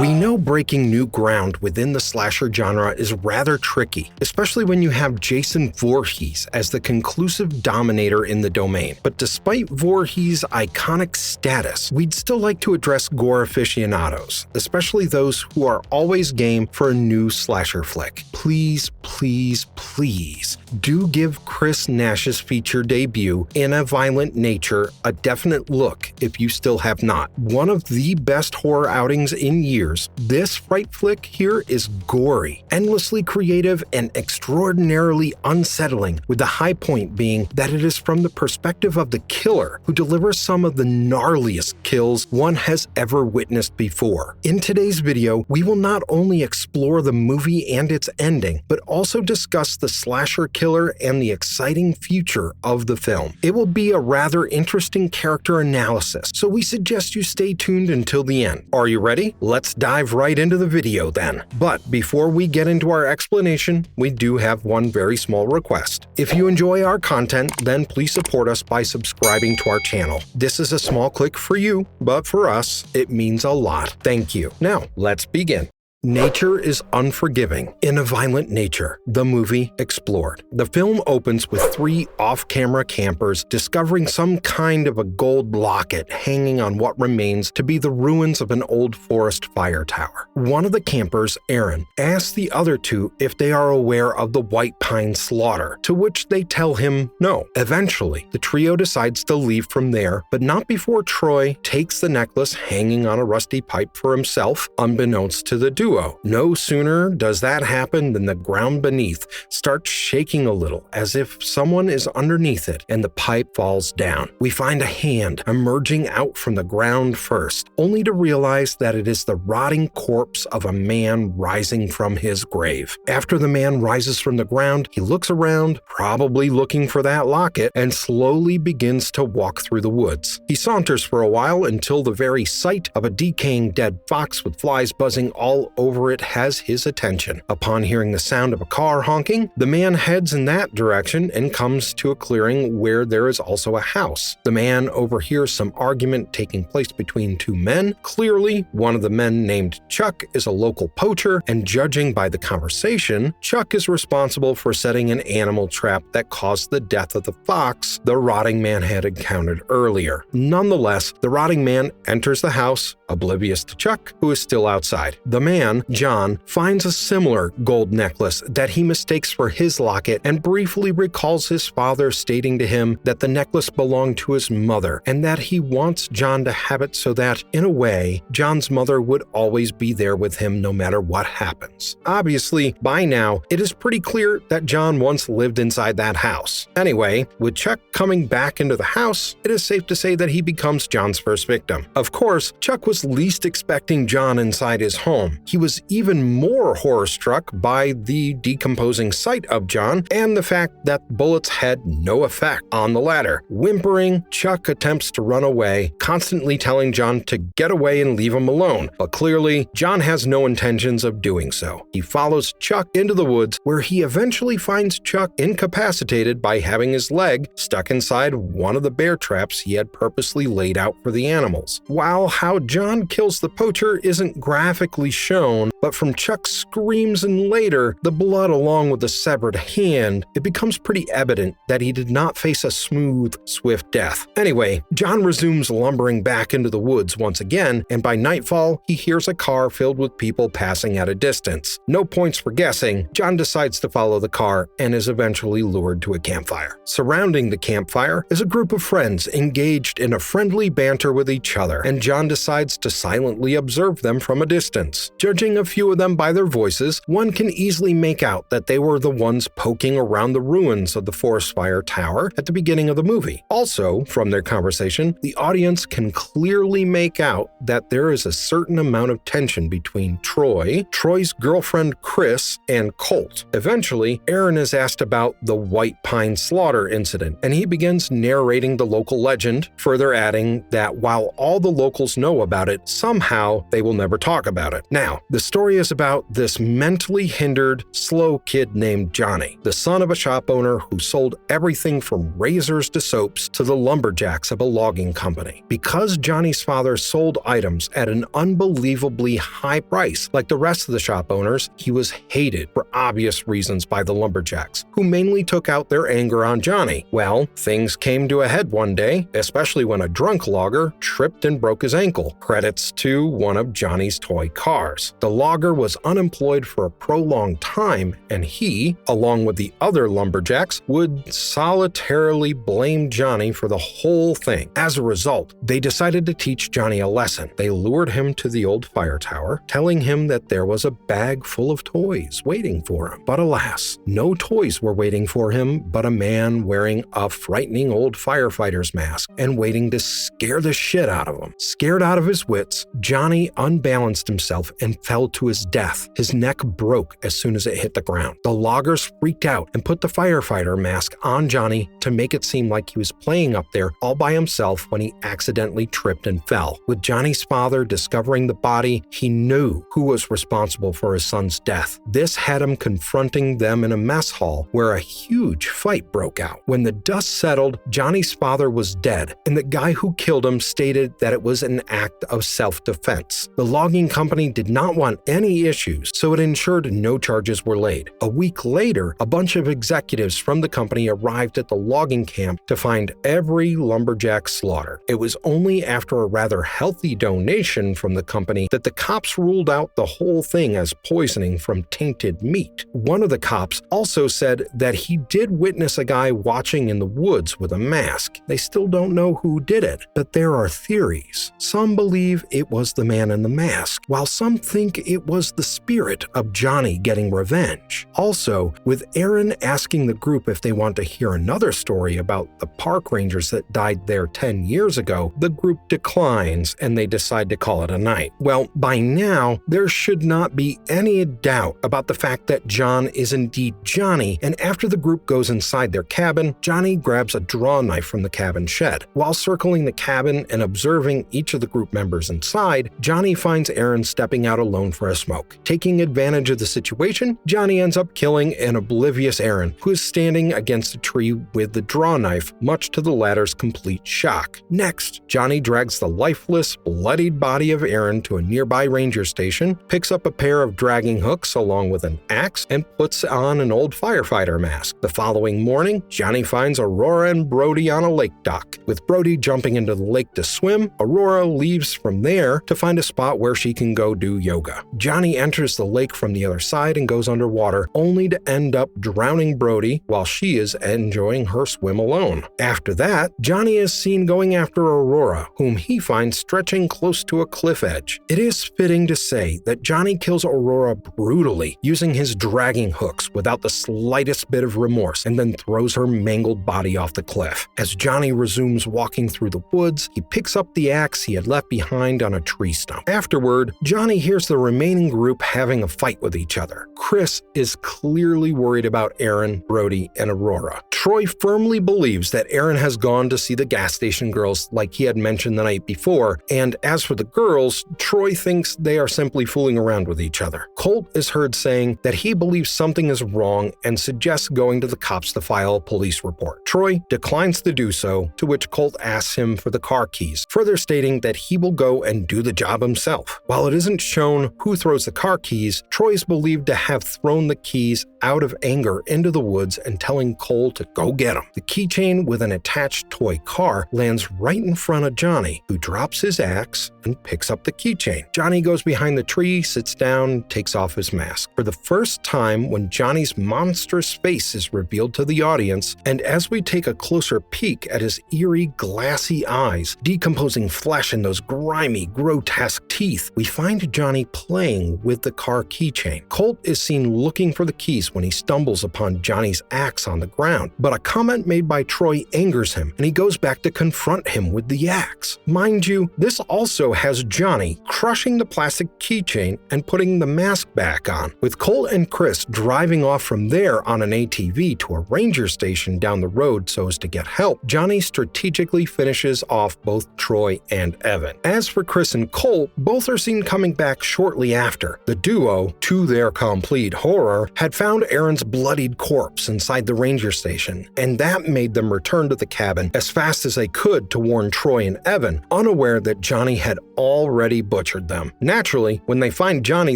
We know breaking new ground within the slasher genre is rather tricky, especially when you have Jason Voorhees as the conclusive dominator in the domain. But despite Voorhees' iconic status, we'd still like to address gore aficionados, especially those who are always game for a new slasher flick. Please, please, please do give Chris Nash's feature debut, In a Violent Nature, a definite look if you still have not. One of the best horror outings in years, this fright flick here is gory, endlessly creative, and extraordinarily unsettling, with the high point being that it is from the perspective of the killer, who delivers some of the gnarliest kills one has ever witnessed before. In today's video, we will not only explore the movie and its ending, but also discuss the slasher killer and the exciting future of the film. It will be a rather interesting character analysis, so we suggest you stay tuned until the end. Are you ready? Let's dive right into the video then. But before we get into our explanation, we do have one very small request. If you enjoy our content, then please support us by subscribing to our channel. This is a small click for you, but for us, it means a lot. Thank you. Now, let's begin. Nature is unforgiving. In a Violent Nature, the movie explored. The film opens with three off-camera campers discovering some kind of a gold locket hanging on what remains to be the ruins of an old forest fire tower. One of the campers, Aaron, asks the other two if they are aware of the White Pine slaughter, to which they tell him no. Eventually, the trio decides to leave from there, but not before Troy takes the necklace hanging on a rusty pipe for himself, unbeknownst to the duo. No sooner does that happen than the ground beneath starts shaking a little, as if someone is underneath it, and the pipe falls down. We find a hand emerging out from the ground first, only to realize that it is the rotting corpse of a man rising from his grave. After the man rises from the ground, he looks around, probably looking for that locket, and slowly begins to walk through the woods. He saunters for a while until the very sight of a decaying dead fox with flies buzzing all over it has his attention. Upon hearing the sound of a car honking, the man heads in that direction and comes to a clearing where there is also a house. The man overhears some argument taking place between two men. Clearly, one of the men, named Chuck, is a local poacher, and judging by the conversation, Chuck is responsible for setting an animal trap that caused the death of the fox the rotting man had encountered earlier. Nonetheless, the rotting man enters the house, oblivious to Chuck, who is still outside. The man, John, finds a similar gold necklace that he mistakes for his locket and briefly recalls his father stating to him that the necklace belonged to his mother and that he wants John to have it so that, in a way, John's mother would always be there with him no matter what happens. Obviously, by now, it is pretty clear that John once lived inside that house. Anyway, with Chuck coming back into the house, it is safe to say that he becomes John's first victim. Of course, Chuck was least expecting John inside his home. He was even more horror-struck by the decomposing sight of John and the fact that bullets had no effect on the latter. Whimpering, Chuck attempts to run away, constantly telling John to get away and leave him alone, but clearly, John has no intentions of doing so. He follows Chuck into the woods, where he eventually finds Chuck incapacitated by having his leg stuck inside one of the bear traps he had purposely laid out for the animals. While how John kills the poacher isn't graphically shown, but from Chuck's screams and later the blood along with the severed hand, it becomes pretty evident that he did not face a smooth, swift death. Anyway, John resumes lumbering back into the woods once again, and by nightfall, he hears a car filled with people passing at a distance. No points for guessing, John decides to follow the car and is eventually lured to a campfire. Surrounding the campfire is a group of friends engaged in a friendly banter with each other, and John decides to silently observe them from a distance. Judging a few of them by their voices, one can easily make out that they were the ones poking around the ruins of the forest fire tower at the beginning of the movie. Also, from their conversation, the audience can clearly make out that there is a certain amount of tension between Troy's girlfriend Chris, and Colt. Eventually, Aaron is asked about the White Pine slaughter incident, and he begins narrating the local legend, further adding that while all the locals know about it, somehow they will never talk about it. Now, The story is about this mentally hindered, slow kid named Johnny, the son of a shop owner who sold everything from razors to soaps to the lumberjacks of a logging company. Because Johnny's father sold items at an unbelievably high price, like the rest of the shop owners, he was hated for obvious reasons by the lumberjacks, who mainly took out their anger on Johnny. Well, things came to a head one day, especially when a drunk logger tripped and broke his ankle. Credits to one of Johnny's toy cars. The logger was unemployed for a prolonged time, and he, along with the other lumberjacks, would solitarily blame Johnny for the whole thing. As a result, they decided to teach Johnny a lesson. They lured him to the old fire tower, telling him that there was a bag full of toys waiting for him. But alas, no toys were waiting for him but a man wearing a frightening old firefighter's mask and waiting to scare the shit out of him. Scared out of his wits, Johnny unbalanced himself and fell to his death. His neck broke as soon as it hit the ground. The loggers freaked out and put the firefighter mask on Johnny to make it seem like he was playing up there all by himself when he accidentally tripped and fell. With Johnny's father discovering the body, he knew who was responsible for his son's death. This had him confronting them in a mess hall where a huge fight broke out. When the dust settled, Johnny's father was dead, and the guy who killed him stated that it was an act of self-defense. The logging company did not want any issues, so it ensured no charges were laid. A week later, a bunch of executives from the company arrived at the logging camp to find every lumberjack slaughtered. It was only after a rather healthy donation from the company that the cops ruled out the whole thing as poisoning from tainted meat. One of the cops also said that he did witness a guy watching in the woods with a mask. They still don't know who did it, but there are theories. Some believe it was the man in the mask, while some think it was the spirit of Johnny getting revenge. Also, with Aaron asking the group if they want to hear another story about the park rangers that died there 10 years ago, the group declines and they decide to call it a night. Well, by now, there should not be any doubt about the fact that John is indeed Johnny, and after the group goes inside their cabin, Johnny grabs a draw knife from the cabin shed. While circling the cabin and observing each of the group members inside, Johnny finds Aaron stepping out alone for a smoke. Taking advantage of the situation, Johnny ends up killing an oblivious Aaron, who is standing against a tree with the draw knife, much to the latter's complete shock. Next, Johnny drags the lifeless, bloodied body of Aaron to a nearby ranger station, picks up a pair of dragging hooks along with an axe, and puts on an old firefighter mask. The following morning, Johnny finds Aurora and Brody on a lake dock. With Brody jumping into the lake to swim, Aurora leaves from there to find a spot where she can go do yoga. Johnny enters the lake from the other side and goes underwater, only to end up drowning Brody while she is enjoying her swim alone. After that, Johnny is seen going after Aurora, whom he finds stretching close to a cliff edge. It is fitting to say that Johnny kills Aurora brutally, using his dragging hooks without the slightest bit of remorse, and then throws her mangled body off the cliff. As Johnny resumes walking through the woods, he picks up the axe he had left behind on a tree stump. Afterward, Johnny hears the remaining group having a fight with each other. Chris is clearly worried about Aaron, Brody, and Aurora. Troy firmly believes that Aaron has gone to see the gas station girls like he had mentioned the night before, and as for the girls, Troy thinks they are simply fooling around with each other. Colt is heard saying that he believes something is wrong and suggests going to the cops to file a police report. Troy declines to do so, to which Colt asks him for the car keys, further stating that he will go and do the job himself. While it isn't shown who throws the car keys, Troy is believed to have thrown the keys out of anger into the woods and telling Cole to go get them. The keychain with an attached toy car lands right in front of Johnny, who drops his axe and picks up the keychain. Johnny goes behind the tree, sits down, takes off his mask. For the first time, when Johnny's monstrous face is revealed to the audience, and as we take a closer peek at his eerie, glassy eyes, decomposing flesh and those grimy, grotesque teeth, we find Johnny playing with the car keychain. Colt is seen looking for the keys when he stumbles upon Johnny's axe on the ground, but a comment made by Troy angers him, and he goes back to confront him with the axe. Mind you, this also has Johnny crushing the plastic keychain and putting the mask back on. With Colt and Chris driving off from there on an ATV to a ranger station down the road so as to get help, Johnny strategically finishes off both Troy and Evan. As for Chris and Colt, Both are seen coming back shortly after. The duo, to their complete horror, had found Aaron's bloodied corpse inside the ranger station, and that made them return to the cabin as fast as they could to warn Troy and Evan, unaware that Johnny had already butchered them. Naturally, when they find Johnny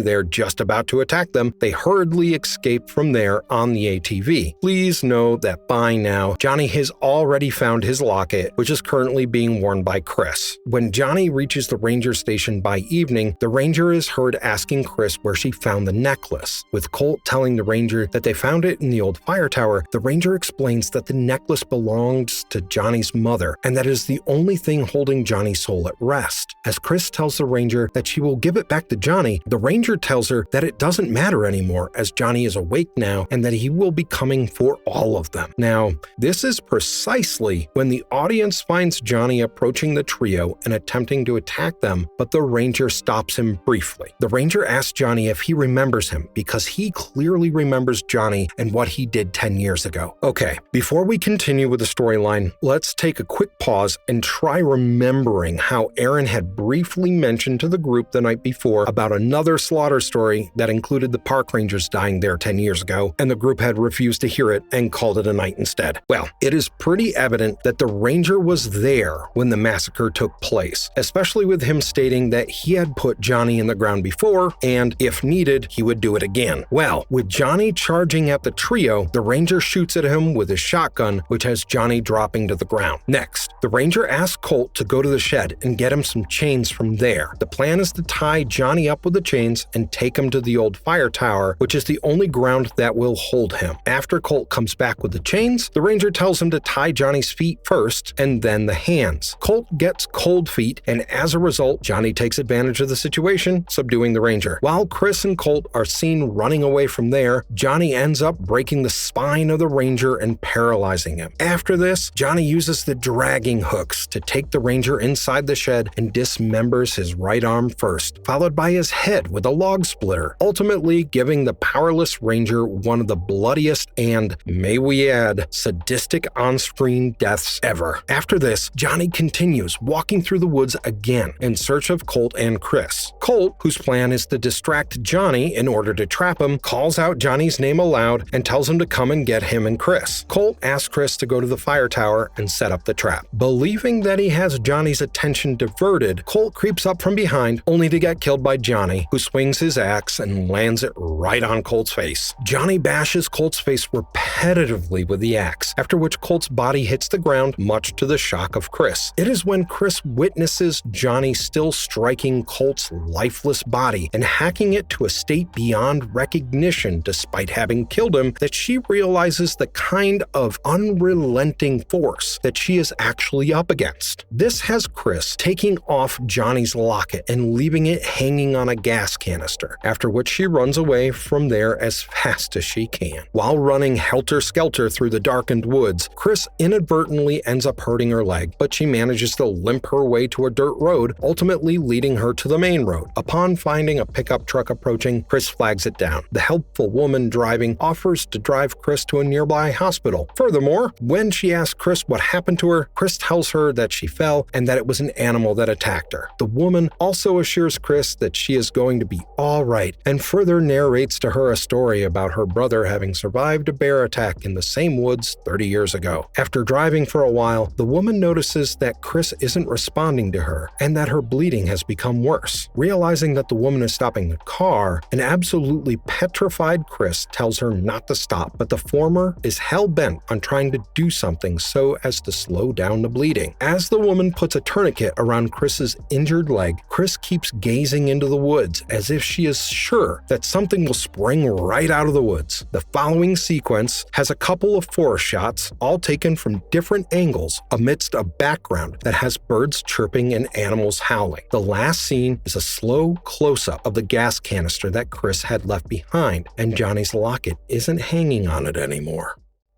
there just about to attack them, they hurriedly escape from there on the ATV. Please know that by now, Johnny has already found his locket, which is currently being worn by Chris. When Johnny reaches the ranger station by evening, the ranger is heard asking Chris where she found the necklace. With Colt telling the ranger that they found it in the old fire tower, the ranger explains that the necklace belongs to Johnny's mother and that it is the only thing holding Johnny's soul at rest. As Chris tells the ranger that she will give it back to Johnny, the ranger tells her that it doesn't matter anymore as Johnny is awake now and that he will be coming for all of them. Now, this is precisely when the audience finds Johnny approaching the trio and attempting to attack them, but the ranger stops him briefly. The ranger asks Johnny if he remembers him because he clearly remembers Johnny and what he did 10 years ago. Okay, before we continue with the storyline, let's take a quick pause and try remembering how Aaron had briefly mentioned to the group the night before about another slaughter story that included the park rangers dying there 10 years ago, and the group had refused to hear it and called it a night instead. Well, it is pretty evident that the ranger was there when the massacre took place, especially with him stating that he had put Johnny in the ground before, and if needed, he would do it again. Well, with Johnny charging at the trio, the ranger shoots at him with his shotgun, which has Johnny dropping to the ground. Next, the ranger asks Colt to go to the shed and get him some chains from there. The plan is to tie Johnny up with the chains and take him to the old fire tower, which is the only ground that will hold him. After Colt comes back with the chains, the ranger tells him to tie Johnny's feet first and then the hands. Colt gets cold feet, and as a result, Johnny takes advantage of the situation, subduing the ranger. While Chris and Colt are seen running away from there, Johnny ends up breaking the spine of the ranger and paralyzing him. After this, Johnny uses the dragging hooks to take the ranger inside the shed and dismembers his right arm first, followed by his head with a log splitter, ultimately giving the powerless ranger one of the bloodiest and, may we add, sadistic on-screen deaths ever. After this, Johnny continues walking through the woods again in search of Colt and Chris. Colt, whose plan is to distract Johnny in order to trap him, calls out Johnny's name aloud and tells him to come and get him and Chris. Colt asks Chris to go to the fire tower and set up the trap. Believing that he has Johnny's attention diverted, Colt creeps up from behind only to get killed by Johnny, who swings his axe and lands it right on Colt's face. Johnny bashes Colt's face repetitively with the axe, after which Colt's body hits the ground, much to the shock of Chris. It is when Chris witnesses Johnny still striking Colt's lifeless body and hacking it to a state beyond recognition despite having killed him that she realizes the kind of unrelenting force that she is actually up against. This has Chris taking off Johnny's locket and leaving it hanging on a gas canister, after which she runs away from there as fast as she can. While running helter-skelter through the darkened woods, Chris inadvertently ends up hurting her leg, but she manages to limp her way to a dirt road, ultimately leading her to the main road. Upon finding a pickup truck approaching, Chris flags it down. The helpful woman driving offers to drive Chris to a nearby hospital. Furthermore, when she asks Chris what happened to her, Chris tells her that she fell and that it was an animal that attacked her. The woman also assures Chris that she is going to be all right and further narrates to her a story about her brother having survived a bear attack in the same woods 30 years ago. After driving for a while, the woman notices that Chris isn't responding to her and that her bleeding has become worse. Realizing that the woman is stopping the car, an absolutely petrified Chris tells her not to stop, but the former is hell-bent on trying to do something so as to slow down the bleeding. As the woman puts a tourniquet around Chris's injured leg, Chris keeps gazing into the woods as if she is sure that something will spring right out of the woods. The following sequence has a couple of forest shots, all taken from different angles amidst a background that has birds chirping and animals howling. The last scene is a slow close-up of the gas canister that Chris had left behind, and Johnny's locket isn't hanging on it anymore.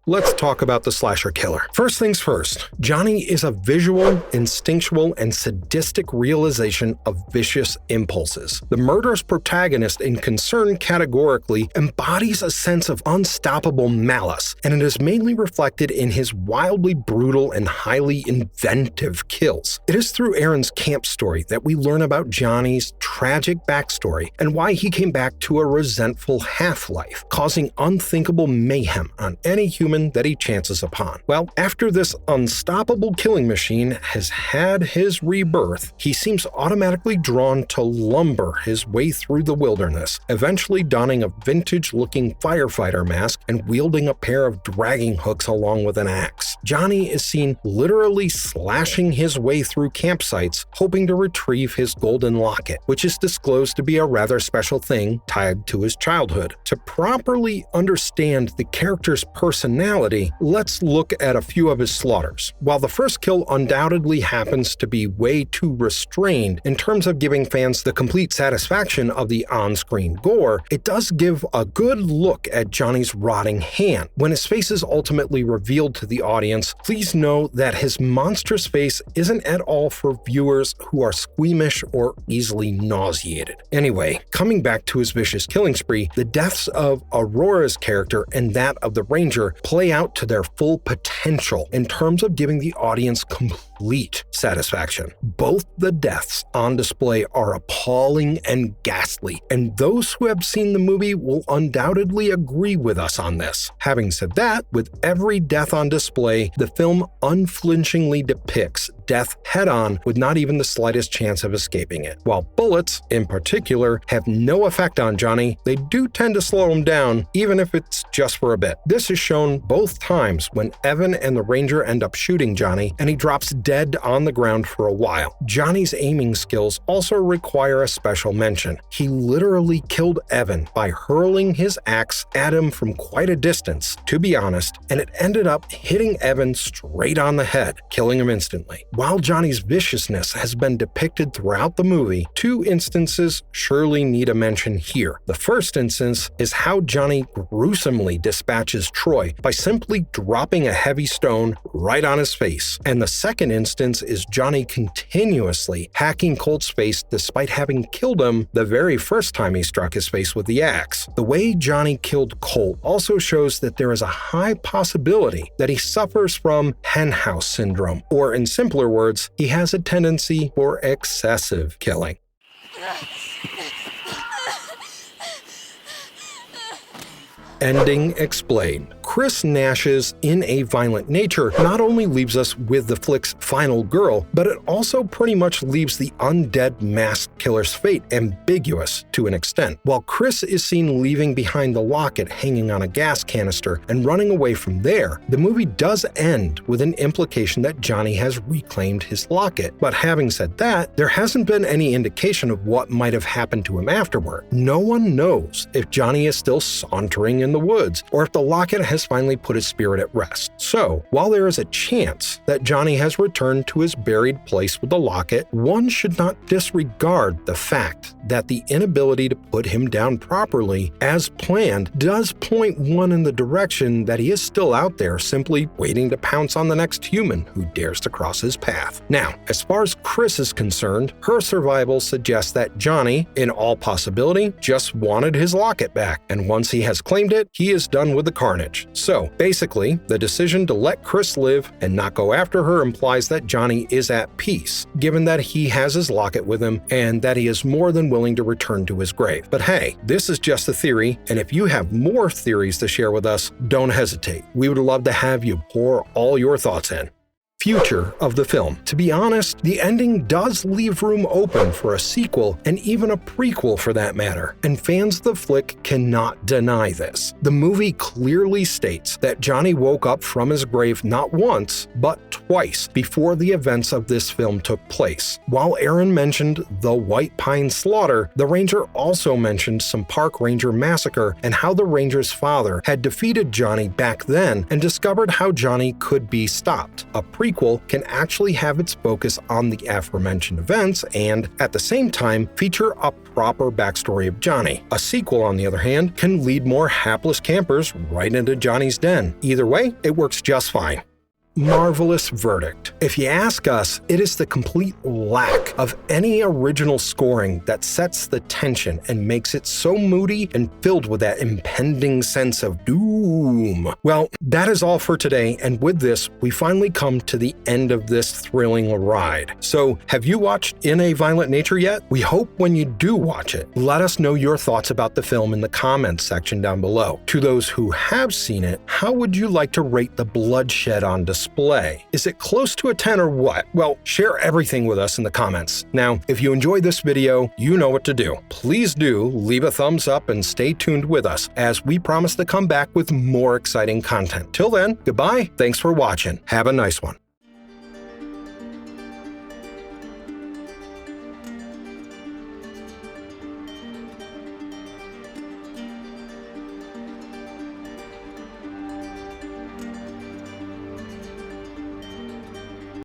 Let's talk about the slasher killer. First things first, Johnny is a visual, instinctual, and sadistic realization of vicious impulses. The murderous protagonist in Concern categorically embodies a sense of unstoppable malice, and it is mainly reflected in his wildly brutal and highly inventive kills. It is through Aaron's camp story that we learn about Johnny's tragic backstory and why he came back to a resentful half-life, causing unthinkable mayhem on any human that he chances upon. Well, after this unstoppable killing machine has had his rebirth, he seems automatically drawn to lumber his way through the wilderness, eventually donning a vintage-looking firefighter mask and wielding a pair of dragging hooks along with an axe. Johnny is seen literally slashing his way through campsites, hoping to retrieve his golden locket, which is disclosed to be a rather special thing tied to his childhood. To properly understand the character's personality, let's look at a few of his slaughters. While the first kill undoubtedly happens to be way too restrained in terms of giving fans the complete satisfaction of the on-screen gore, it does give a good look at Johnny's rotting hand. When his face is ultimately revealed to the audience, please know that his monstrous face isn't at all for viewers who are squeamish or easily nauseated. Anyway, coming back to his vicious killing spree, the deaths of Aurora's character and that of the Ranger play out to their full potential in terms of giving the audience complete satisfaction. Both the deaths on display are appalling and ghastly, and those who have seen the movie will undoubtedly agree with us on this. Having said that, with every death on display, the film unflinchingly depicts death head-on with not even the slightest chance of escaping it. While bullets, in particular, have no effect on Johnny, they do tend to slow him down, even if it's just for a bit. This is shown both times when Evan and the Ranger end up shooting Johnny, and he drops dead on the ground for a while. Johnny's aiming skills also require a special mention. He literally killed Evan by hurling his axe at him from quite a distance, to be honest, and it ended up hitting Evan straight on the head, killing him instantly. While Johnny's viciousness has been depicted throughout the movie, two instances surely need a mention here. The first instance is how Johnny gruesomely dispatches Troy by simply dropping a heavy stone right on his face. And the second instance is Johnny continuously hacking Colt's face despite having killed him the very first time he struck his face with the axe. The way Johnny killed Colt also shows that there is a high possibility that he suffers from henhouse syndrome, or in simpler words, he has a tendency for excessive killing. Ending explained. Chris Nash's In a Violent Nature not only leaves us with the flick's final girl, but it also pretty much leaves the undead masked killer's fate ambiguous to an extent. While Chris is seen leaving behind the locket hanging on a gas canister and running away from there, the movie does end with an implication that Johnny has reclaimed his locket. But having said that, there hasn't been any indication of what might have happened to him afterward. No one knows if Johnny is still sauntering in the woods, or if the locket has finally put his spirit at rest. So, while there is a chance that Johnny has returned to his buried place with the locket, one should not disregard the fact that the inability to put him down properly, as planned, does point one in the direction that he is still out there simply waiting to pounce on the next human who dares to cross his path. Now, as far as Chris is concerned, her survival suggests that Johnny, in all possibility, just wanted his locket back, and once he has claimed it, he is done with the carnage. So, basically, the decision to let Chris live and not go after her implies that Johnny is at peace, given that he has his locket with him and that he is more than willing to return to his grave. But hey, this is just a theory, and if you have more theories to share with us, don't hesitate. We would love to have you pour all your thoughts in. Future of the film. To be honest, the ending does leave room open for a sequel and even a prequel for that matter, and fans of the flick cannot deny this. The movie clearly states that Johnny woke up from his grave not once, but twice before the events of this film took place. While Aaron mentioned the White Pine Slaughter, the Ranger also mentioned some Park Ranger massacre and how the Ranger's father had defeated Johnny back then and discovered how Johnny could be stopped. A prequel prequel can actually have its focus on the aforementioned events and, at the same time, feature a proper backstory of Johnny. A sequel, on the other hand, can lead more hapless campers right into Johnny's den. Either way, it works just fine. Marvelous verdict. If you ask us, it is the complete lack of any original scoring that sets the tension and makes it so moody and filled with that impending sense of doom. Well, that is all for today, and with this, we finally come to the end of this thrilling ride. So, have you watched In a Violent Nature yet? We hope when you do watch it, let us know your thoughts about the film in the comments section down below. To those who have seen it, how would you like to rate the bloodshed on display? Is it close to a 10 or what? Well, share everything with us in the comments. Now, if you enjoyed this video, you know what to do. Please do leave a thumbs up and stay tuned with us as we promise to come back with more exciting content. Till then, goodbye, thanks for watching. Have a nice one.